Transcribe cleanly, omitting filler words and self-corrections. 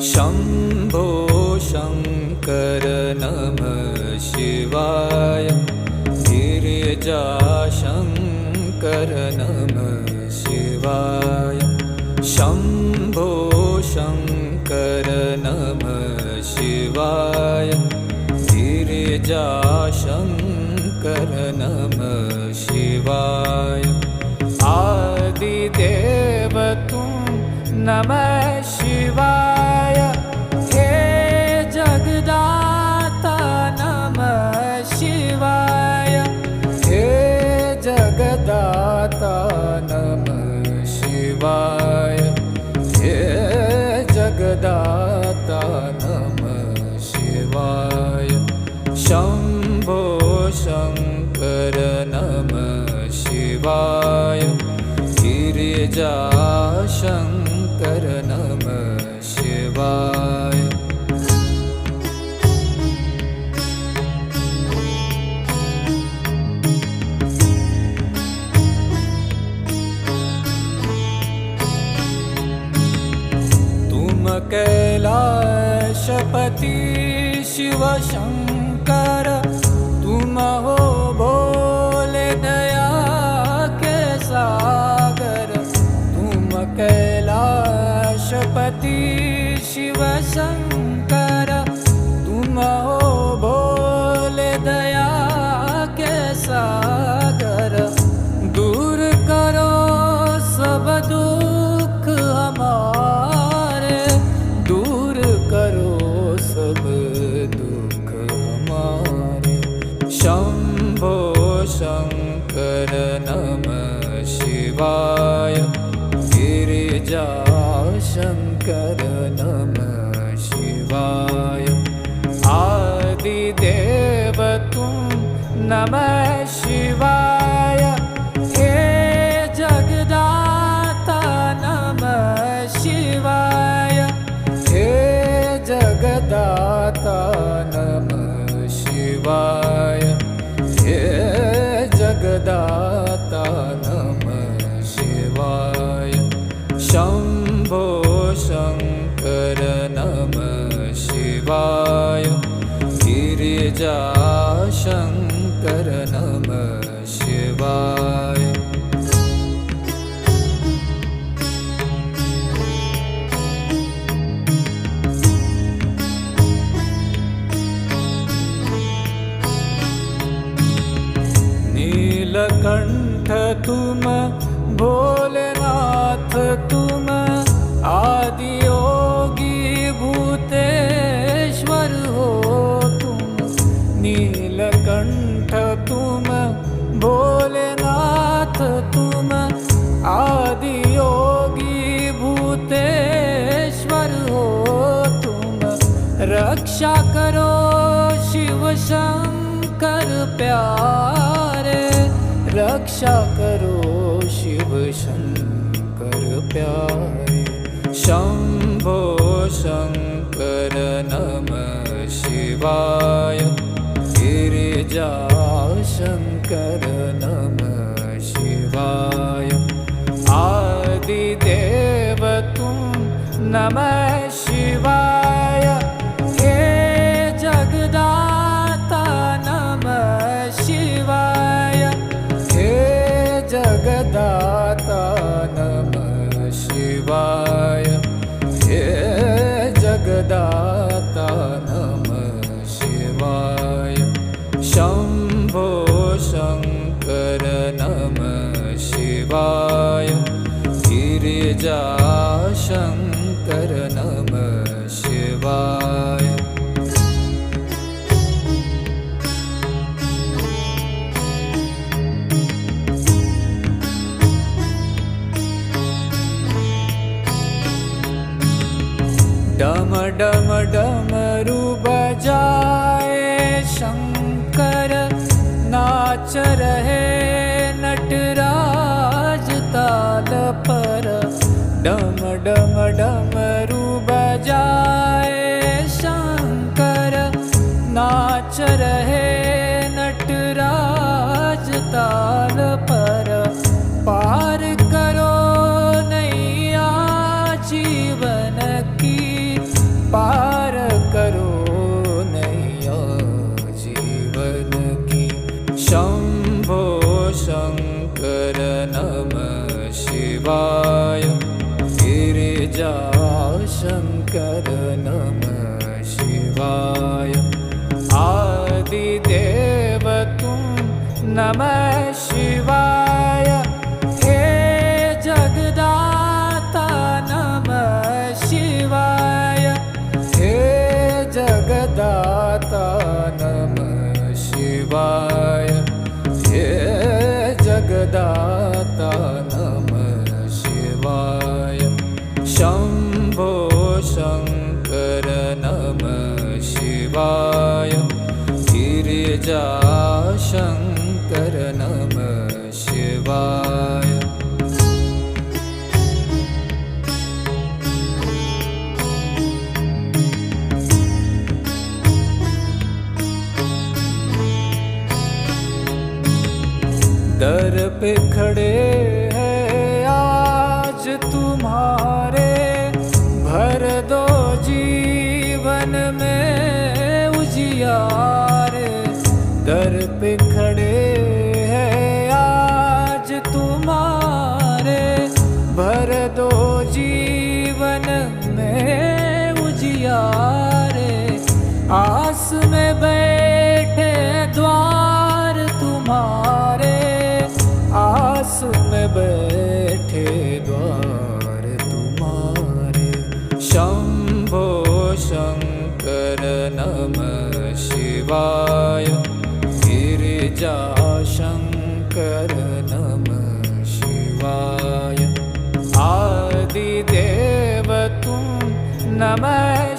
शम्भो शङ्कर नमः शिवाय। गिरिजाशङ्कर नमः शिवाय। शम्भो शङ्कर नमः शिवाय। गिरिजाशङ्कर नमः शिवाय। आदिदेव तुम नमः शिवाय। हे जगदाता नमः शिवाय। हे जगदाता नमः शिवाय। हे जगदाता नमः शिवाय। शम्भो शङ्कर नमः शिवाय। गिरिजाशङ्कर नमः शिवाय। तुम कैलाशपति शिव शंकर। तुम हो भोले दया के सागर। तुम कैलाशपति शिव शंकर। तुम हो भोले दया के सागर। दूर करो सब दुख हमारे। दूर करो सब दुख हमारे। शम्भो शङ्कर नमः शिवाय। गिरिजाशङ्कर नमः शिवाय। आदिदेव तुम नमः शिवाय। हे जगदाता नमः शिवाय। हे जगदाता नमः शिवाय। हे जगदाता नमः शिवाय। शम्भो शङ्कर नमः शिवाय। गिरिजाशङ्कर नमः शिवाय। नीलकंठ तुम भोलेनाथ तुम। आदि योगी भूतेश्वर हो तुम। नीलकंठ तुम भोलेनाथ तुम। आदि योगी भूतेश्वर हो तुम। रक्षा करो शिव शंकर प्यारे। रक्षा करो शिव शंकर प्यारे। शम्भो शङ्कर नमः शिवाय। गिरिजाशङ्कर नमः शिवाय। आदिदेव तुम नमः शिवाय। हे जगदाता नमः शिवाय। हे जगदाता नमः शिवाय। हे जगदाता नमः शिवाय। शम्भो शङ्कर नमः शिवाय। गिरिजाशङ्कर नमः शिवाय। डम डम डमरू बजाए शंकर। नाच रहे नटराज ताल पर। डम डम डमरू बजाए शंकर। नाच रहे नटराज ताल पर। पार करो नैया जीवन की। शङ्कर नमः शिवाय गिरिजाशङ्कर नमः शिवाय आदिदेव तुम नमः शिवाय हे जगदाता नमः शिवाय हे जगदाता नमः शिवाय हे जगदाता नमः शिवाय शम्भो शङ्कर नमः शिवाय गिरिजाशङ्कर नमः शिवाय दर पे खड़े हैं आज तुम्हारे भर दो जीवन में उजियारे दर पे खड़े हैं आज तुम्हारे भर दो जीवन में उजियारे आस में बैठे द्वार तुम्हारे आस में बैठे द्वार तुम्हारे शंभो शंकर नमः शिवाय गिरिजा शंकर नमः शिवाय आदिदेव तुम नमः